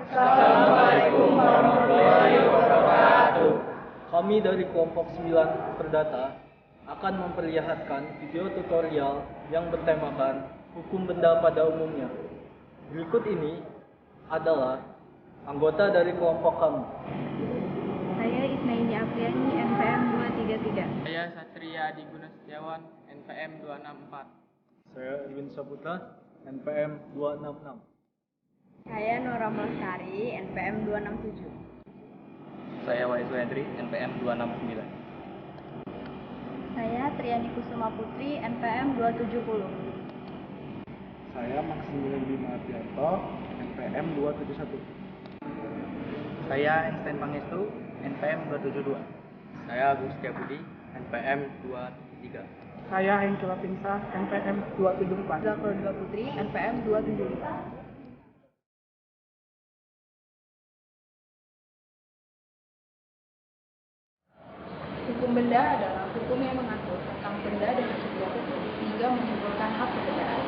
Assalamualaikum warahmatullahi wabarakatuh. Kami dari kelompok 9 Perdata akan memperlihatkan video tutorial yang bertemakan hukum benda pada umumnya. Berikut ini adalah anggota dari kelompok kami. Saya Isnaini Apriani, NPM 233. Saya Satria Adi Guna Setiawan, NPM 264. Saya Erwin Saputra, NPM 266. Saya Nora Melestari, NPM 267. Saya Waisu Hendri, NPM 269. Saya Triani Kusuma Putri, NPM 270. Saya Maximilian Bima Ardianto, NPM 271. Saya Einstein Pangestu, NPM 272. Saya Agus Setiabudi, NPM 23. Saya Hengkila Pinsah, NPM 274. Zakor Dua Putri, NPM 275. Hukum benda adalah hukum yang mengatur tentang benda dan subjek hukum sehingga menimbulkan hak kebendaan.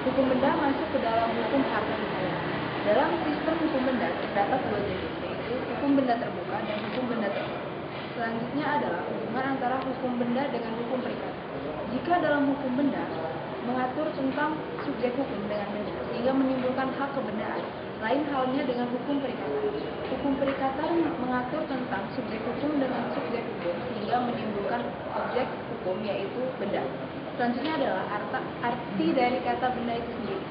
Hukum benda masuk ke dalam hukum hak kebendaan. Dalam sistem hukum benda terdapat dua jenis, yaitu hukum benda terbuka dan hukum benda tertutup. Selanjutnya adalah hubungan antara hukum benda dengan hukum perikat. Jika dalam hukum benda mengatur tentang subjek hukum dengan benda sehingga menimbulkan hak kebendaan, lain halnya dengan hukum perikatan. Hukum perikatan mengatur tentang subjek hukum dengan subjek hukum sehingga menimbulkan objek hukum yaitu benda. Selanjutnya adalah arti dari kata benda itu sendiri.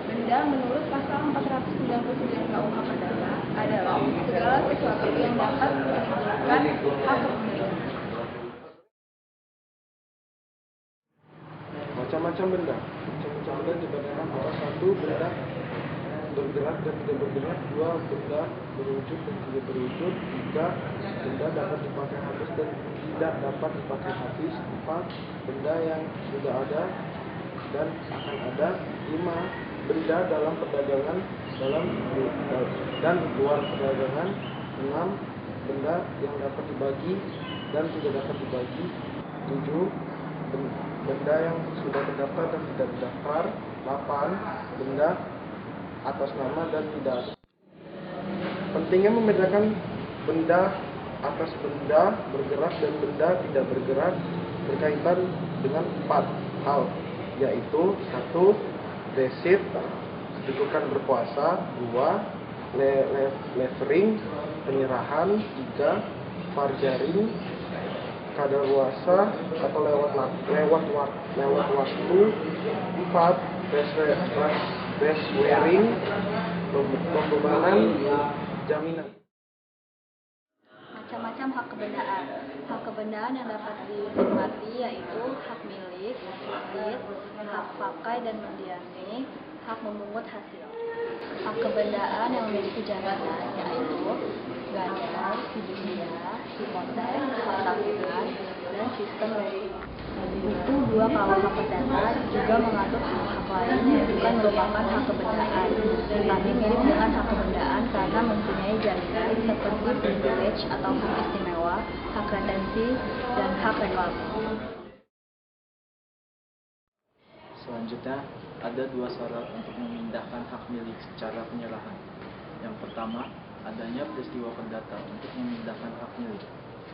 Benda menurut pasal 499 KUH Perdata adalah segala sesuatu yang dapat menimbulkan hak kepemilikan. Macam-macam benda. Macam-macam benda dibedakan bahwa satu benda bergerak dan tidak bergerak, dua benda berwujud dan tidak berwujud, tiga benda dapat dipakai habis dan tidak dapat dipakai habis, empat benda yang sudah ada dan akan ada, lima benda dalam perdagangan dan luar perdagangan, enam benda yang dapat dibagi dan tidak dapat dibagi, tujuh benda yang sudah terdaftar dan tidak terdaftar, 8 benda atas nama dan tidak. Pentingnya membedakan benda atas benda bergerak dan benda tidak bergerak berkaitan dengan 4 hal, yaitu 1. Desit, kedudukan berkuasa, 2. Levering, penyerahan, 3. Farjaring, kadaluarsa atau lewat waktu, 4. Reswearing, pembebanan, jaminan. Macam-macam hak kebendaan. Hak kebendaan yang dapat dinikmati yaitu hak milik, izin, hak pakai dan mendiami, hak memungut hasil. Hak kebendaan yang memiliki jaminan yaitu gandar, fidusia, hipotek, hak tanggungan, dan sistem dari buku 2 KUH Perdata juga mengatur hak-hak lain yang bukan merupakan hak kebendaan, tetapi mirip dengan hak kebendaan karena mempunyai jaminan seperti privilege atau hak istimewa, hak retensi, dan hak reklame. Selanjutnya, ada 2 syarat untuk memindahkan hak milik secara penyerahan. Yang pertama, adanya peristiwa perdata untuk memindahkan hak milik.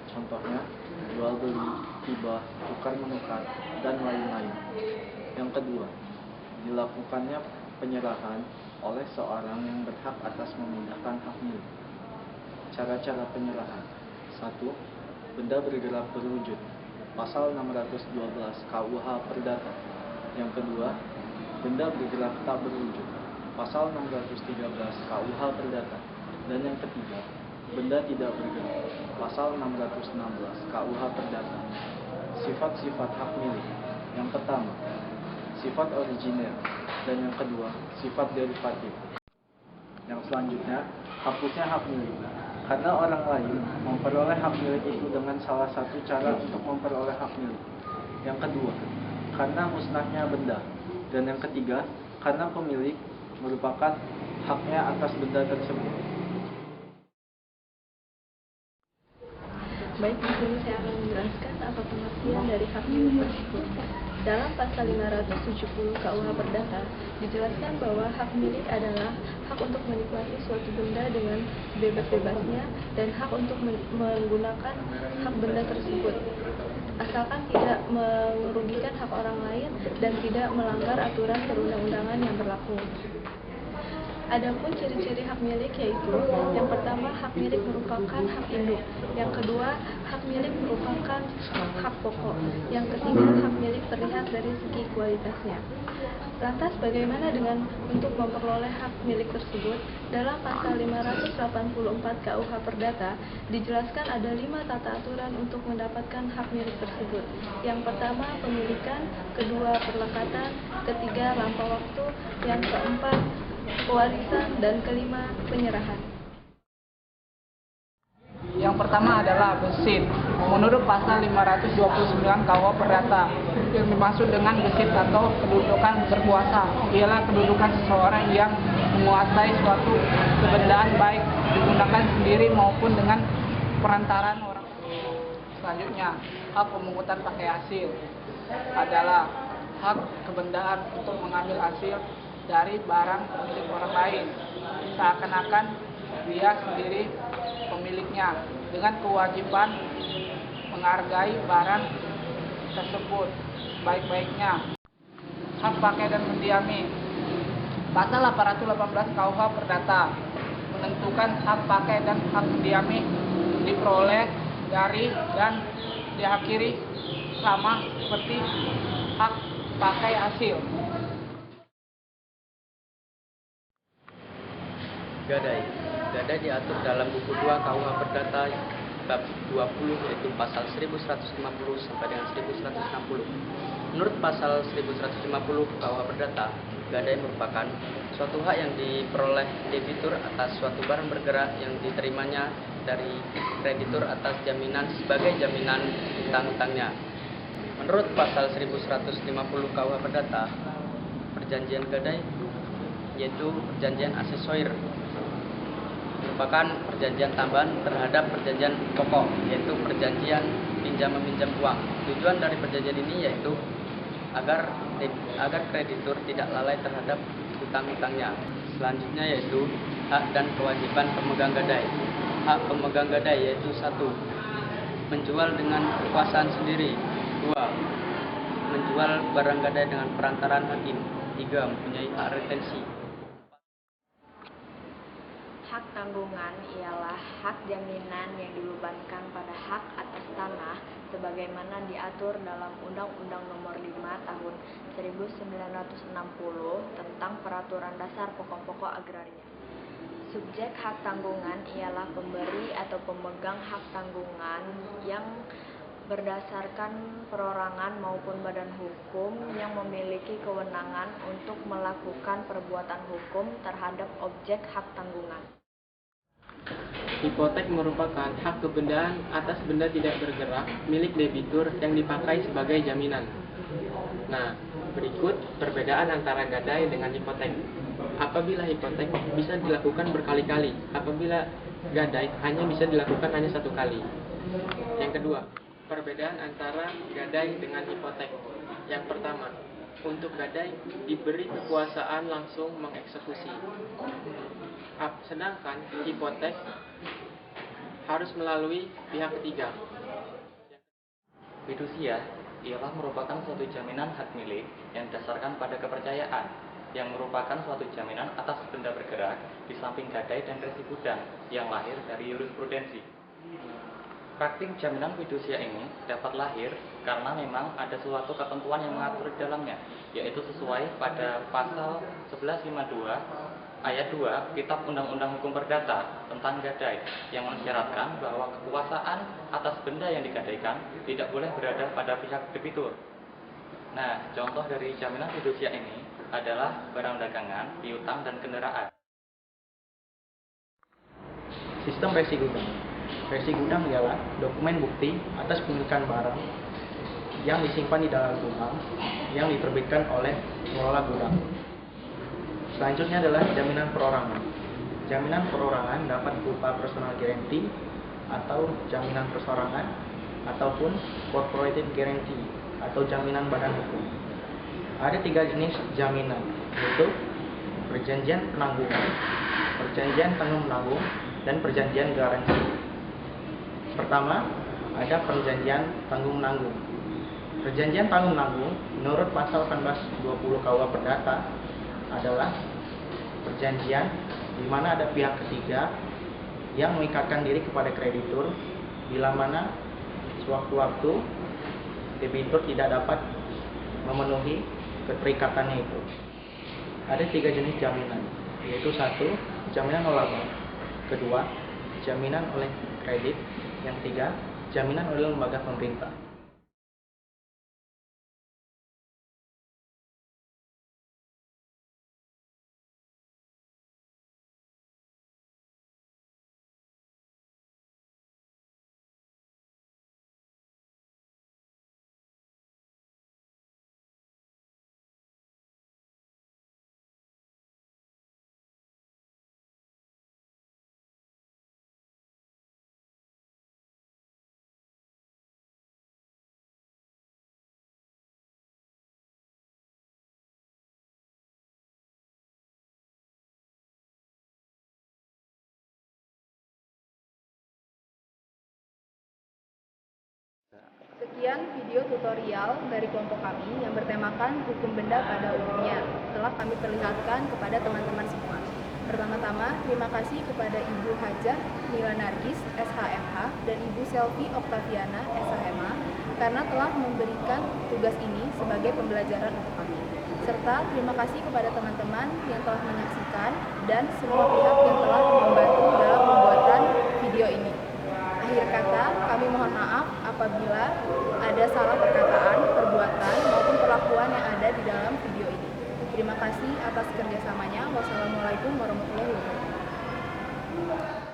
Contohnya, jual beli, hibah, tukar menukar, dan lain-lain. Yang kedua, dilakukannya penyerahan oleh seorang yang berhak atas memindahkan hak milik. Cara-cara penyerahan. 1. Benda bergerak berwujud. Pasal 612 KUH Perdata. Yang kedua, benda bergerak tak berwujud. Pasal 613 KUH Perdata. Dan yang ketiga, benda tidak bergerak. Pasal 616 KUH Perdata. Sifat-sifat hak milik. Yang pertama, sifat original, dan yang kedua, sifat derivatif. Yang selanjutnya, hapusnya hak milik. Karena orang lain memperoleh hak milik itu dengan salah satu cara untuk memperoleh hak milik. Yang kedua, karena musnahnya benda. Dan yang ketiga, karena pemilik merupakan haknya atas benda tersebut. Baik, di sini saya akan menjelaskan apa pengertian dari hak milik tersebut. Dalam pasal 570 KUH Perdata dijelaskan bahwa hak milik adalah hak untuk menikmati suatu benda dengan sebebas-bebasnya dan hak untuk menggunakan hak benda tersebut, asalkan tidak merugikan hak orang lain dan tidak melanggar aturan perundang-undangan yang berlaku. Adapun ciri-ciri hak milik yaitu yang pertama, hak milik merupakan hak induk. Yang kedua, hak milik merupakan hak pokok. Yang ketiga, hak milik terlihat dari segi kualitasnya. Lantas bagaimana dengan untuk memperoleh hak milik tersebut? Dalam pasal 584 KUH Perdata dijelaskan ada 5 tata aturan untuk mendapatkan hak milik tersebut. Yang pertama, pemilikan, kedua, perlekatan, ketiga, lampau waktu, yang keempat, pewarisan, dan kelima, penyerahan. Yang pertama adalah besit. Menurut pasal 529 KUH Perdata, yang dimaksud dengan besit atau kedudukan berkuasa ialah kedudukan seseorang yang menguasai suatu kebendaan baik digunakan sendiri maupun dengan perantaraan orang. Selanjutnya, hak pemungutan pakai hasil adalah hak kebendaan untuk mengambil hasil dari barang milik orang lain, seakan-akan dia sendiri pemiliknya, dengan kewajiban menghargai barang tersebut sebaik-baiknya. Hak pakai dan mendiami. Pasal 818 KUH Perdata menentukan hak pakai dan hak mendiami diperoleh dari dan diakhiri sama seperti hak pakai hasil. Gadai. Gadai diatur dalam buku 2 KUH Perdata bab 20 yaitu pasal 1150 sampai dengan 1160. Menurut pasal 1150 KUH Perdata, gadai merupakan suatu hak yang diperoleh debitur atas suatu barang bergerak yang diterimanya dari kreditur atas jaminan sebagai jaminan utang-utangnya. Menurut pasal 1150 KUH Perdata, perjanjian gadai yaitu perjanjian aksesorir, merupakan perjanjian tambahan terhadap perjanjian pokok, yaitu perjanjian pinjam-meminjam uang. Tujuan dari perjanjian ini yaitu agar kreditur tidak lalai terhadap utang-utangnya. Selanjutnya yaitu hak dan kewajiban pemegang gadai. Hak pemegang gadai yaitu 1. Menjual dengan kekuasaan sendiri. 2. Menjual barang gadai dengan perantaraan hakim. 3. Mempunyai hak retensi. Hak tanggungan ialah hak jaminan yang dibebankan pada hak atas tanah sebagaimana diatur dalam Undang-Undang Nomor 5 Tahun 1960 tentang Peraturan Dasar Pokok-pokok Agraria. Subjek hak tanggungan ialah pemberi atau pemegang hak tanggungan yang berdasarkan perorangan maupun badan hukum yang memiliki kewenangan untuk melakukan perbuatan hukum terhadap objek hak tanggungan. Hipotek merupakan hak kebendaan atas benda tidak bergerak milik debitur yang dipakai sebagai jaminan. Nah, berikut perbedaan antara gadai dengan hipotek. Apabila hipotek bisa dilakukan berkali-kali, apabila gadai hanya bisa dilakukan hanya satu kali. Yang kedua, perbedaan antara gadai dengan hipotek. Yang pertama, untuk gadai diberi kekuasaan langsung mengeksekusi. Sedangkan hipotek harus melalui pihak ketiga. Fidusia ialah merupakan suatu jaminan hak milik yang didasarkan pada kepercayaan, yang merupakan suatu jaminan atas benda bergerak di samping gadai dan resi gudang yang lahir dari jurisprudensi. Praktik jaminan fidusia ini dapat lahir karena memang ada suatu ketentuan yang mengatur di dalamnya, yaitu sesuai pada pasal 1152 ayat 2 Kitab Undang-Undang Hukum Perdata tentang gadai yang mensyaratkan bahwa kekuasaan atas benda yang digadaikan tidak boleh berada pada pihak debitur. Nah, contoh dari jaminan fidusia ini adalah barang dagangan, piutang, dan kendaraan. Sistem resi gudang. Resi gudang ialah dokumen bukti atas pemilikan barang yang disimpan di dalam gudang yang diterbitkan oleh pengelola gudang. Selanjutnya adalah jaminan perorangan. Jaminan perorangan dapat berupa personal guarantee atau jaminan persorangan ataupun corporate guarantee atau jaminan badan hukum. Ada 3 jenis jaminan, yaitu perjanjian penanggungan, perjanjian tanggung-menanggung, dan perjanjian garansi. Pertama, ada perjanjian tanggung-menanggung. Perjanjian tanggung-menanggung menurut pasal 1820 KUH Perdata adalah perjanjian di mana ada pihak ketiga yang mengikatkan diri kepada kreditur bila mana sewaktu-waktu debitur tidak dapat memenuhi keterikatannya itu. Ada 3 jenis jaminan, yaitu 1. Jaminan oleh bank, 2. Jaminan oleh kredit, yang 3. Jaminan oleh lembaga pemerintah. Sekian video tutorial dari kelompok kami yang bertemakan hukum benda pada umumnya telah kami perlihatkan kepada teman-teman semua. Pertama-tama, terima kasih kepada Ibu Hajah Mila Nargis, SHMH, dan Ibu Selvi Oktaviana, SHMA, karena telah memberikan tugas ini sebagai pembelajaran untuk kami. Serta terima kasih kepada teman-teman yang telah menyaksikan dan semua pihak yang telah membantu dalam pembuatan video ini. Akhir kata, kami mohon maaf apabila ada salah perkataan, perbuatan, maupun perlakuan yang ada di dalam video ini. Terima kasih atas kerjasamanya. Wassalamualaikum warahmatullahi wabarakatuh.